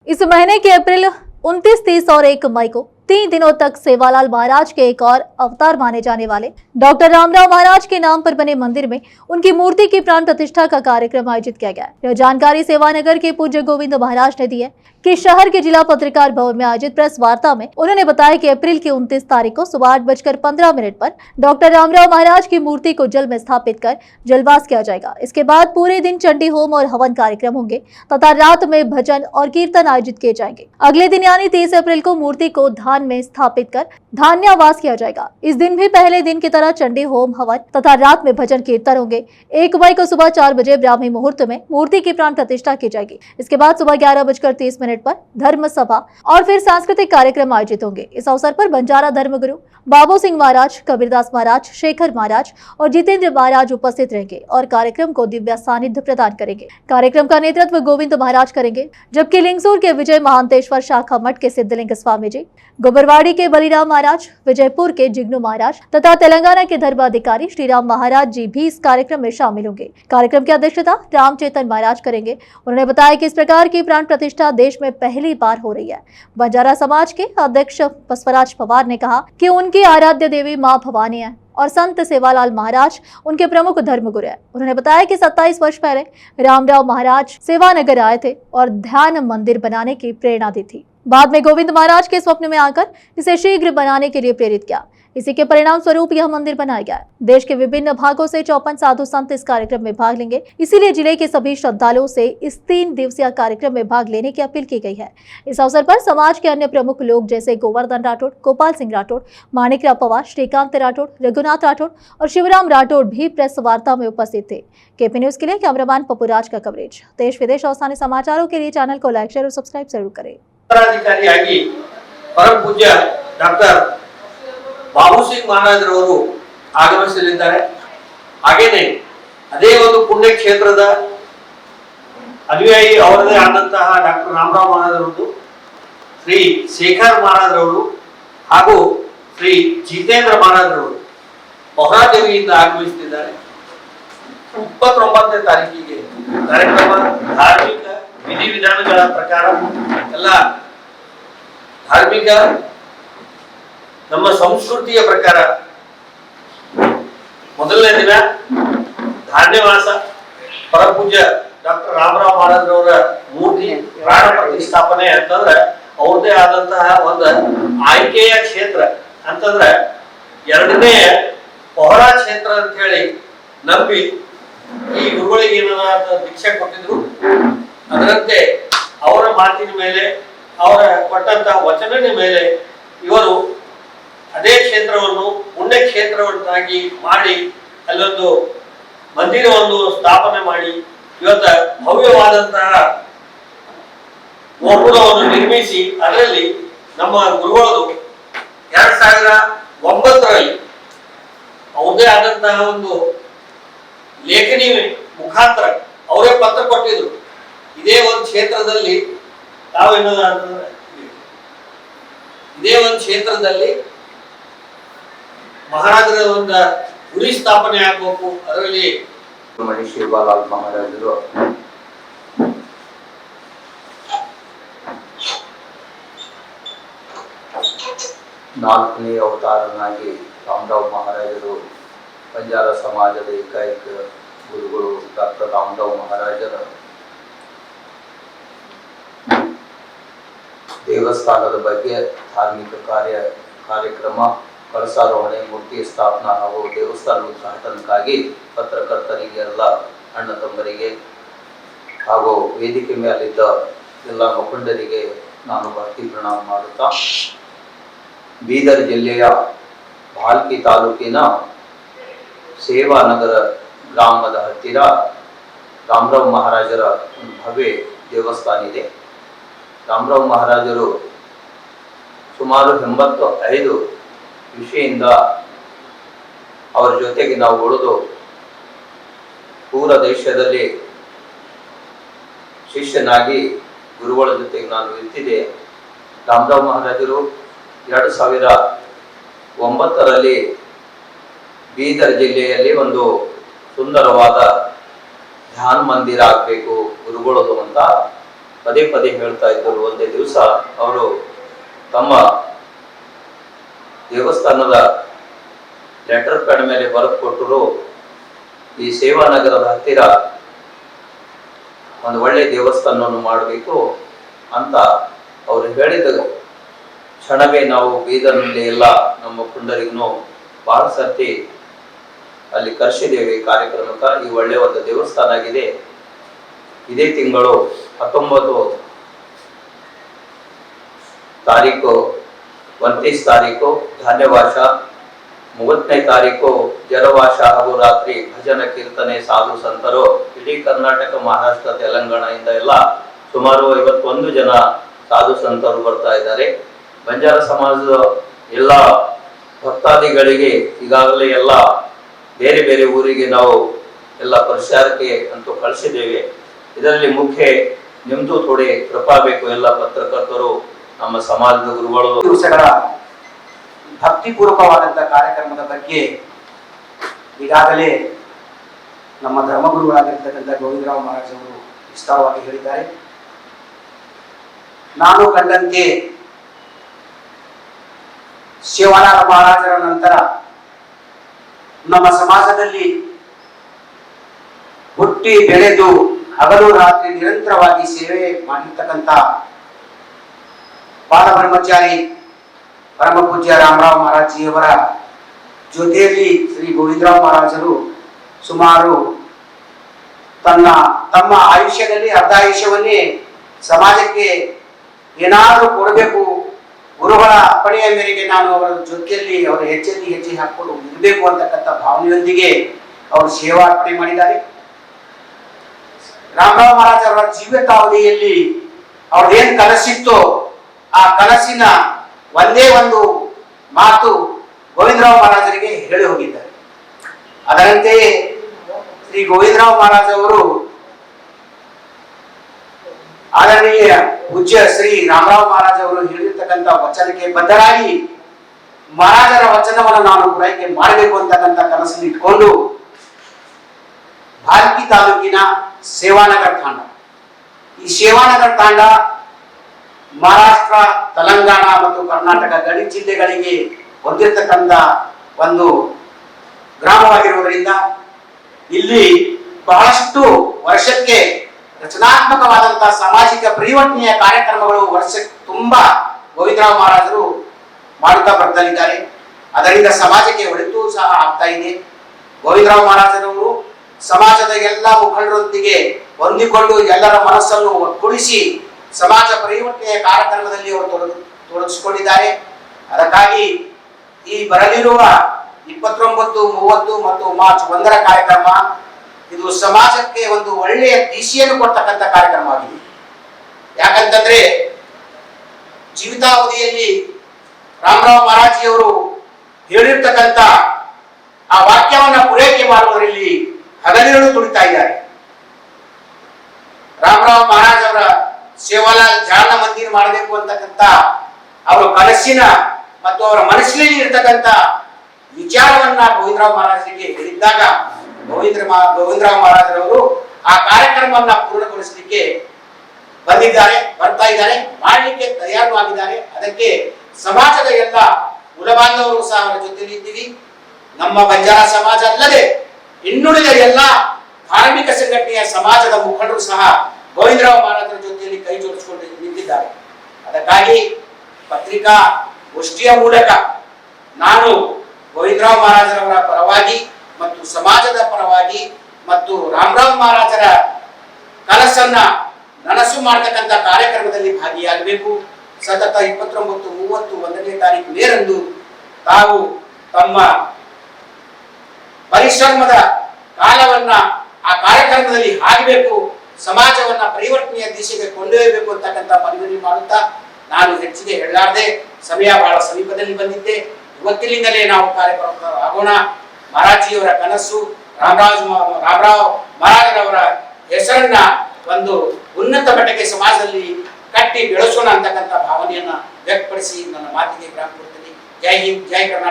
इस महीने के अप्रैल 29, 30 और 1 मई को 3 दिनों तक सेवालाल महाराज के एक और अवतार माने जाने वाले डॉक्टर रामराव महाराज के नाम पर बने मंदिर में उनकी मूर्ति की प्राण प्रतिष्ठा का कार्यक्रम आयोजित किया गया। यह जानकारी सेवानगर के पूज्य गोविंद महाराज ने दी है कि शहर के जिला पत्रकार भवन में आयोजित प्रेस वार्ता में उन्होंने बताया कि अप्रैल की 29 तारीख को सुबह 8:15 पर डॉक्टर रामराव महाराज की मूर्ति को जल में स्थापित कर जलवास किया जाएगा। इसके बाद पूरे दिन चंडी होम और हवन कार्यक्रम होंगे तथा रात में भजन और कीर्तन आयोजित किए जाएंगे। अगले दिन यानी 30 अप्रैल को मूर्ति को धान में स्थापित कर धान्यावास किया जाएगा। इस दिन भी पहले दिन की तरह चंडी होम हवन तथा रात में भजन कीर्तन होंगे। 1 मई को सुबह 4 बजे ब्राह्मी मुहूर्त में मूर्ति की प्राण प्रतिष्ठा की जाएगी। इसके बाद सुबह 11:30 पर धर्म सभा और फिर सांस्कृतिक कार्यक्रम आयोजित होंगे। इस अवसर पर बंजारा धर्मगुरु बाबू सिंह महाराज, कबीरदास महाराज, शेखर महाराज और जितेंद्र महाराज उपस्थित रहेंगे और कार्यक्रम को दिव्य सानिध्य प्रदान करेंगे। कार्यक्रम का नेतृत्व गोविंद महाराज करेंगे, जबकि लिंगसूर के विजय महांतेश्वर शाखा मठ के सिद्धलिंग स्वामी जी, गोबरवाड़ी के बलिराम महाराज, विजयपुर के जिग्नू महाराज तथा तेलंगाना के धर्माधिकारी श्रीराम महाराज जी भी इस कार्यक्रम में शामिल होंगे। कार्यक्रम की अध्यक्षता रामचेतन महाराज करेंगे। उन्होंने बताया कि इस प्रकार की प्राण प्रतिष्ठा देश में पहली बार हो रही है। बंजारा समाज के अध्यक्ष बसवराज पवार ने कहा कि उनकी आराध्य देवी मां भवानी है और संत सेवालाल महाराज उनके प्रमुख धर्मगुरु है। उन्होंने बताया कि 27 वर्ष पहले रामराव महाराज सेवानगर आए थे और ध्यान मंदिर बनाने की प्रेरणा दी थी। बाद में गोविंद महाराज के स्वप्न में आकर इसे शीघ्र बनाने के लिए प्रेरित किया। इसी के परिणाम स्वरूप यह मंदिर बनाया गया। देश के विभिन्न भागों से 54 साधु संत इस कार्यक्रम में भाग लेंगे। इसीलिए जिले के सभी श्रद्धालुओं से इस 3 दिवसीय कार्यक्रम में भाग लेने की अपील की गई है। इस अवसर पर समाज के अन्य प्रमुख लोग जैसे गोवर्धन राठौड़, गोपाल सिंह राठौड़, माणिकराव पवार, श्रीकांत राठौड़, रघुनाथ राठौड़ और शिवराम राठौड़ भी प्रेस वार्ता में उपस्थित थे। केपी न्यूज के लिए कैमरामैन पपुराज का कवरेज। देश विदेश और स्थानीय समाचारों के लिए चैनल को लाइक, शेयर और सब्सक्राइब जरूर करें। परम पूज्य डॉक्टर ಬಾಬು ಸಿಂಗ್ ಮಹಾರಾಜರವರು ಆಗಮಿಸಲಿದ್ದಾರೆ। ಹಾಗೇನೆ ಅದೇ ಒಂದು ಪುಣ್ಯ ಕ್ಷೇತ್ರದ ಅನುಯಾಯಿ ಅವರದೇ ಆದಂತಹ ಡಾಕ್ಟರ್ ರಾಮರಾವ್ ಮಹಾರಾಜರವರು, ಶ್ರೀ ಶೇಖರ್ ಮಹಾರಾಜರವರು ಹಾಗೂ ಶ್ರೀ ಜಿತೇಂದ್ರ ಮಹಾರಾಜರವರು ಮಹಾದೇವಿಯಿಂದ ಆಗಮಿಸುತ್ತಿದ್ದಾರೆ। 29ನೇ ತಾರೀಕಿಗೆ ಕಾರ್ಯಕ್ರಮ ಧಾರ್ಮಿಕ ವಿಧಿವಿಧಾನಗಳ ಪ್ರಕಾರ ಎಲ್ಲ ಧಾರ್ಮಿಕ ನಮ್ಮ ಸಂಸ್ಕೃತಿಯ ಪ್ರಕಾರ ಮೊದಲನೇ ದಿನ ಧಾನ್ಯವಾಸ, ಪರಪೂಜ್ಯ ಡಾಕ್ಟರ್ ರಾಮರಾವ್ ಮಹಾರಾಜರವರ ಮೂರ್ತಿ ಪ್ರಾಣ ಪ್ರತಿಷ್ಠಾಪನೆ ಅಂತಂದ್ರೆ ಅವ್ರದೇ ಆದಂತಹ ಒಂದು ಆಯ್ಕೆಯ ಕ್ಷೇತ್ರ ಅಂತಂದ್ರೆ 2ನೇ ಪೊಹರಾ ಕ್ಷೇತ್ರ ಅಂತ ಹೇಳಿ ನಂಬಿ ಈ ಗುರುಗಳಿಗೆ ಏನಾದ ದೀಕ್ಷೆ ಕೊಟ್ಟಿದ್ರು, ಅದರಂತೆ ಅವರ ಮಾತಿನ ಮೇಲೆ, ಅವರ ಕೊಟ್ಟಂತಹ ವಚನದ ಮೇಲೆ ಇವರು ಅದೇ ಕ್ಷೇತ್ರವನ್ನು ಪುಣ್ಯ ಕ್ಷೇತ್ರವನ್ನಾಗಿ ಮಾಡಿ ಅಲ್ಲೊಂದು ಮಂದಿರವನ್ನು ಸ್ಥಾಪನೆ ಮಾಡಿ ಇವತ್ತ ಭವ್ಯವಾದಂತಹ ಗೋಪುರವನ್ನು ನಿರ್ಮಿಸಿ ಅದರಲ್ಲಿ ನಮ್ಮ ಗುರುಗಳು 2009ರಲ್ಲಿ ಅವರದೇ ಆದಂತಹ ಒಂದು ಲೇಖನಿ ಮುಖಾಂತರ ಅವರೇ ಪತ್ರ ಕೊಟ್ಟಿದ್ರು। ಇದೇ ಒಂದು ಕ್ಷೇತ್ರದಲ್ಲಿ ಇದೇ ಒಂದು ಕ್ಷೇತ್ರದಲ್ಲಿ ಮಹಾರಾಜರ ಒಂದು ಗುರಿ ಸ್ಥಾಪನೆ ಆಗಬೇಕು। ಅದರಲ್ಲಿ ಶಿವಲಾಲ್ ಮಹಾರಾಜರು ನಾಲ್ಕನೇ ಅವತಾರನಾಗಿ ರಾಮರಾವ್ ಮಹಾರಾಜರು ಬಂಜಾರ ಸಮಾಜದ ಏಕೈಕ ಗುರುಗಳು ಡಾಕ್ಟರ್ ರಾಮರಾವ್ ಮಹಾರಾಜರ ದೇವಸ್ಥಾನದ ಬಗ್ಗೆ ಧಾರ್ಮಿಕ ಕಾರ್ಯಕ್ರಮ, ಕಳಸಾರೋಹಣೆ, ಮೂರ್ತಿ ಸ್ಥಾಪನಾ ಹಾಗೂ ದೇವಸ್ಥಾನ ಉದ್ಘಾಟನೆಗಾಗಿ ಪತ್ರಕರ್ತರಿಗೆ, ಎಲ್ಲ ಅಣ್ಣ ತಮ್ಮರಿಗೆ ಹಾಗೂ ವೇದಿಕೆ ಮೇಲಿದ್ದ ಎಲ್ಲ ಮುಖಂಡರಿಗೆ ನಾನು ಭಕ್ತಿ ಪ್ರಣಾಮ ಮಾಡುತ್ತಾ, ಬೀದರ್ ಜಿಲ್ಲೆಯ ಭಾಲ್ಕಿ ತಾಲೂಕಿನ ಸೇವಾನಗರ ಗ್ರಾಮದ ಹತ್ತಿರ ರಾಮರಾವ್ ಮಹಾರಾಜರ ಒಂದು ಭವ್ಯ ದೇವಸ್ಥಾನ ಇದೆ। ರಾಮರಾವ್ ಮಹಾರಾಜರು ಸುಮಾರು 85 ವಿಷಯದಿಂದ ಅವರ ಜೊತೆಗೆ ನಾವು ಉಳಿದು ಪೂರ ದೇಶದಲ್ಲಿ ಶಿಷ್ಯನಾಗಿ ಗುರುಗಳ ಜೊತೆಗೆ ನಾನು ಇರ್ತಿದ್ದೆ। ರಾಮರಾವ್ ಮಹಾರಾಜರು 2009ರಲ್ಲಿ ಬೀದರ್ ಜಿಲ್ಲೆಯಲ್ಲಿ ಒಂದು ಸುಂದರವಾದ ಧ್ಯಾನ ಮಂದಿರ ಆಗಬೇಕು ಗುರುಗಳದು ಅಂತ ಪದೇ ಪದೇ ಹೇಳ್ತಾ ಇದ್ದರು. ಒಂದೇ ದಿವಸ ಅವರು ತಮ್ಮ ದೇವಸ್ಥಾನದ ಲೆಟರ್ ಪ್ಯಾಡ್ ಮೇಲೆ ಬರೆದು ಕೊಟ್ಟರು, ಈ ಸೇವಾನಗರದ ಹತ್ತಿರ ಒಂದು ಒಳ್ಳೆ ದೇವಸ್ಥಾನವನ್ನು ಮಾಡಬೇಕು ಅಂತ ಅವರು ಹೇಳಿದ ಕ್ಷಣವೇ ನಾವು ಬೀದರ್ನಲ್ಲಿ ಎಲ್ಲ ನಮ್ಮ ಪುಂಡರಿಗೂ ಬಹಳ ಸರ್ತಿ ಅಲ್ಲಿ ಕರೆಸಿದ್ದೇವೆ ಕಾರ್ಯಕ್ರಮಕ್ಕೆ. ಈ ಒಳ್ಳೆ ಒಂದು ದೇವಸ್ಥಾನ ಆಗಿದೆ. ಇದೇ ತಿಂಗಳು 19 ತಾರೀಕು 29 ತಾರೀಕು ಧಾನ್ಯವಾಶ, 30ನೇ ತಾರೀಕು ಜಲವಾಶ ಹಾಗೂ ರಾತ್ರಿ ಭಜನ ಕೀರ್ತನೆ ಸಾಧು ಸಂತರು ಇಡೀ ಕರ್ನಾಟಕ, ಮಹಾರಾಷ್ಟ್ರ, ತೆಲಂಗಾಣದಿಂದ ಎಲ್ಲ ಸುಮಾರು 51 ಜನ ಸಾಧು ಸಂತರು ಬರ್ತಾ ಇದ್ದಾರೆ. ಬಂಜಾರ ಸಮಾಜದ ಎಲ್ಲ ಭಕ್ತಾದಿಗಳಿಗೆ ಈಗಾಗಲೇ ಎಲ್ಲ ಬೇರೆ ಬೇರೆ ಊರಿಗೆ ನಾವು ಎಲ್ಲ ಪ್ರಚಾರಕ್ಕೆ ಅಂತೂ ಕಳಿಸಿದ್ದೇವೆ. ಇದರಲ್ಲಿ ಮುಖ್ಯ ನಿಮ್ದು ಥೋಡೆ ಕೃಪಾ ಬೇಕು. ಎಲ್ಲ ಪತ್ರಕರ್ತರು, ನಮ್ಮ ಸಮಾಜದ ಗುರುಗಳು ದಿವಸಗಳ ಭಕ್ತಿಪೂರ್ವಕವಾದಂತಹ ಕಾರ್ಯಕ್ರಮದ ಬಗ್ಗೆ ಈಗಾಗಲೇ ನಮ್ಮ ಧರ್ಮಗುರುಗಳಾಗಿರ್ತಕ್ಕಂಥ ಗೋವಿಂದರಾವ್ ಮಹಾರಾಜ್ ಅವರು ವಿಸ್ತಾರವಾಗಿ ಹೇಳಿದ್ದಾರೆ. ನಾನು ಕಂಡಂತೆ ಶಿವನಾಥ ಮಹಾರಾಜರ ನಂತರ ನಮ್ಮ ಸಮಾಜದಲ್ಲಿ ಹುಟ್ಟಿ ಬೆಳೆದು ಹಗಲು ರಾತ್ರಿ ನಿರಂತರವಾಗಿ ಸೇವೆ ಮಾಡಿರ್ತಕ್ಕಂಥ ಬಾಲ ಬ್ರಹ್ಮಚಾರಿ ಪರಮ ಪೂಜ್ಯ ರಾಮರಾವ್ ಮಹಾರಾಜಿಯವರ ಜೊತೆಯಲ್ಲಿ ಶ್ರೀ ಗೋವಿಂದರಾವ್ ಮಹಾರಾಜರು ಸುಮಾರು ತಮ್ಮ ಆಯುಷ್ಯದಲ್ಲಿ ಅರ್ಧ ಆಯುಷ್ಯವನ್ನೇ ಸಮಾಜಕ್ಕೆ ಏನಾದರೂ ಕೊಡಬೇಕು, ಗುರುಗಳ ಅಪ್ಪಣೆಯ ಮೇರೆಗೆ ನಾನು ಅವರ ಜೊತೆಯಲ್ಲಿ ಅವರ ಹೆಜ್ಜೆ ಹಾಕೊಂಡು ಇರಬೇಕು ಅಂತಕ್ಕಂಥ ಭಾವನೆಯೊಂದಿಗೆ ಅವರು ಸೇವಾರ್ಪಣೆ ಮಾಡಿದ್ದಾರೆ. ರಾಮರಾವ್ ಮಹಾರಾಜ್ ಅವರ ಜೀವಿತಾವಧಿಯಲ್ಲಿ ಅವ್ರದ್ದೇನು ಕನಸಿತ್ತೋ ಆ ಕನಸಿನ ಒಂದೇ ಒಂದು ಮಾತು ಗೋವಿಂದರಾವ್ ಮಹಾರಾಜರಿಗೆ ಹೇಳಿ ಹೋಗಿದ್ದಾರೆ. ಅದರಂತೆಯೇ ಶ್ರೀ ಗೋವಿಂದರಾವ್ ಮಹಾರಾಜ್ ಅವರು ಆದರಣೀಯ ಪೂಜ್ಯ ಶ್ರೀ ರಾಮರಾವ್ ಮಹಾರಾಜ್ ಅವರು ಹೇಳಿರ್ತಕ್ಕಂಥ ವಚನಕ್ಕೆ ಬದ್ಧರಾಗಿ ಮಹಾರಾಜರ ವಚನವನ್ನು ನಾನು ಪೂರೈಕೆ ಮಾಡಬೇಕು ಅಂತಕ್ಕಂಥ ಕನಸನ್ನು ಇಟ್ಕೊಂಡು ಭಾಲ್ಕಿ ತಾಲೂಕಿನ ಸೇವಾನಗರ್ ತಾಂಡ, ಈ ಸೇವಾನಗರ್ ತಾಂಡ ಮಹಾರಾಷ್ಟ್ರ, ತೆಲಂಗಾಣ ಮತ್ತು ಕರ್ನಾಟಕ ಗಡಿ ಜಿಲ್ಲೆಗಳಿಗೆ ಹೊಂದಿರತಕ್ಕಂಥ ಒಂದು ಗ್ರಾಮವಾಗಿರುವುದರಿಂದ ಇಲ್ಲಿ ಬಹಳಷ್ಟು ವರ್ಷಕ್ಕೆ ರಚನಾತ್ಮಕವಾದಂತಹ ಸಾಮಾಜಿಕ ಪರಿವರ್ತನೆಯ ಕಾರ್ಯಕ್ರಮಗಳು ವರ್ಷಕ್ಕೆ ತುಂಬಾ ಗೋವಿಂದರಾವ್ ಮಹಾರಾಜರು ಮಾಡುತ್ತಾ ಬರ್ತಾ ಅದರಿಂದ ಸಮಾಜಕ್ಕೆ ಒಳಿತು ಸಹ ಆಗ್ತಾ ಇದೆ. ಗೋವಿಂದರಾವ್ ಮಹಾರಾಜರವರು ಸಮಾಜದ ಎಲ್ಲ ಮುಖಂಡರೊಂದಿಗೆ ಹೊಂದಿಕೊಂಡು ಎಲ್ಲರ ಮನಸ್ಸನ್ನು ಒಗ್ಗೂಡಿಸಿ ಸಮಾಜ ಪರಿವರ್ತನೆಯ ಕಾರ್ಯಕ್ರಮದಲ್ಲಿ ಅವರು ತೊಡಗಿಸಿಕೊಂಡಿದ್ದಾರೆ. ಅದಕ್ಕಾಗಿ ಈ ಬರಲಿರುವ 29, 30 ಮತ್ತು ಮಾರ್ಚ್ 1ರ ಕಾರ್ಯಕ್ರಮ ಇದು ಸಮಾಜಕ್ಕೆ ಒಂದು ಒಳ್ಳೆಯ ದಿಶೆಯನ್ನು ಕೊಡ್ತಕ್ಕಂಥ ಕಾರ್ಯಕ್ರಮವಾಗಿದೆ. ಯಾಕಂತಂದ್ರೆ ಜೀವಿತಾವಧಿಯಲ್ಲಿ ರಾಮರಾವ್ ಮಹಾರಾಜಿಯವರು ಹೇಳಿರ್ತಕ್ಕಂಥ ಆ ವಾಕ್ಯವನ್ನ ಪೂರೈಕೆ ಮಾಡುವುದರಲ್ಲಿ ಹಗಲಿರುಳು ದುಡಿತಾ ಇದ್ದಾರೆ. ರಾಮರಾವ್ ಮಹಾರಾಜ್ ಅವರ ಸೇವಾಲಾಲ್ ಧ್ಯಾನ ಮಂದಿರ ಮಾಡಬೇಕು ಅಂತಕ್ಕಂಥ ಅವರ ಕನಸಿನ ಮತ್ತು ಅವರ ಮನಸ್ಸಿನಲ್ಲಿ ಇರ್ತಕ್ಕಂಥ ವಿಚಾರವನ್ನ ಗೋವಿಂದರಾವ್ ಮಹಾರಾಜರಿಗೆ ಹೇಳಿದ್ದಾಗ ಗೋವಿಂದರಾವ್ ಮಹಾರಾಜರವರು ಆ ಕಾರ್ಯಕ್ರಮವನ್ನ ಪೂರ್ಣಗೊಳಿಸಲಿಕ್ಕೆ ಬರ್ತಾ ಇದ್ದಾರೆ, ಮಾಡಲಿಕ್ಕೆ ತಯಾರು ಆಗಿದ್ದಾರೆ. ಅದಕ್ಕೆ ಸಮಾಜದ ಎಲ್ಲ ಕುಲಬಾಂಧವರು ಸಹ ಅವರ ಜೊತೆಲಿ ಇದ್ದೀವಿ. ನಮ್ಮ ಬಂಜಾರ ಸಮಾಜ ಅಲ್ಲದೆ ಇನ್ನುಳಿದ ಎಲ್ಲ ಧಾರ್ಮಿಕ ಸಂಘಟನೆಯ ಸಮಾಜದ ಮುಖಂಡರು ಸಹ ಗೋವಿಂದರಾವ್ ಮಹಾರಾಜರ ಜೊತೆಯಲ್ಲಿ ಕೈ ಜೋಡಿಸಿಕೊಂಡು ನಿಂತಿದ್ದಾರೆ. ಅದಕ್ಕಾಗಿ ಪತ್ರಿಕಾ ಗೋಷ್ಠಿಯ ಮೂಲಕ ನಾನು ಗೋವಿಂದರಾವ್ ಮಹಾರಾಜರವರ ಪರವಾಗಿ ಮತ್ತು ಸಮಾಜದ ಪರವಾಗಿ ಮತ್ತು ರಾಮರಾವ್ ಮಹಾರಾಜರ ಕನಸನ್ನ ನನಸು ಮಾಡತಕ್ಕಂಥ ಕಾರ್ಯಕ್ರಮದಲ್ಲಿ ಭಾಗಿಯಾಗಬೇಕು. ಸತತ 29, 30, 1ನೇ ತಾರೀಕು ಮೇರಂದು ತಾವು ತಮ್ಮ ಪರಿಶ್ರಮದ ಕಾಲವನ್ನ ಆ ಕಾರ್ಯಕ್ರಮದಲ್ಲಿ ಹಾಕಬೇಕು, ಸಮಾಜವನ್ನ ಪರಿವರ್ತನೆಯ ದಿಶೆಗೆ ಕೊಂಡೊಯ್ಯಬೇಕು ಅಂತಕ್ಕಂಥ ಮನವಿ ಮಾಡುತ್ತಾ ನಾನು ಹೆಚ್ಚಿಗೆ ಹೇಳಲಾರದೆ ಸಮಯ ಬಹಳ ಸಮೀಪದಲ್ಲಿ ಬಂದಿದ್ದೆ. ಇವತ್ತಿನಿಂದಲೇ ನಾವು ಕಾರ್ಯಕ್ರಮ ಆಗೋಣ. ಮಹಾರಾಜಿಯವರ ಕನಸು ರಾಮರಾವ್ ಮಹಾರಾಜರವರ ಹೆಸರನ್ನ ಒಂದು ಉನ್ನತ ಮಟ್ಟಕ್ಕೆ ಸಮಾಜದಲ್ಲಿ ಕಟ್ಟಿ ಬೆಳೆಸೋಣ ಅಂತಕ್ಕಂಥ ಭಾವನೆಯನ್ನ ವ್ಯಕ್ತಪಡಿಸಿ ನನ್ನ ಮಾತಿಗೆ ವಿರಾಮ ಕೊಡ್ತೀನಿ. ಜೈ ಹಿಂದ್, ಜೈ ಕರ್ನಾಟಕ.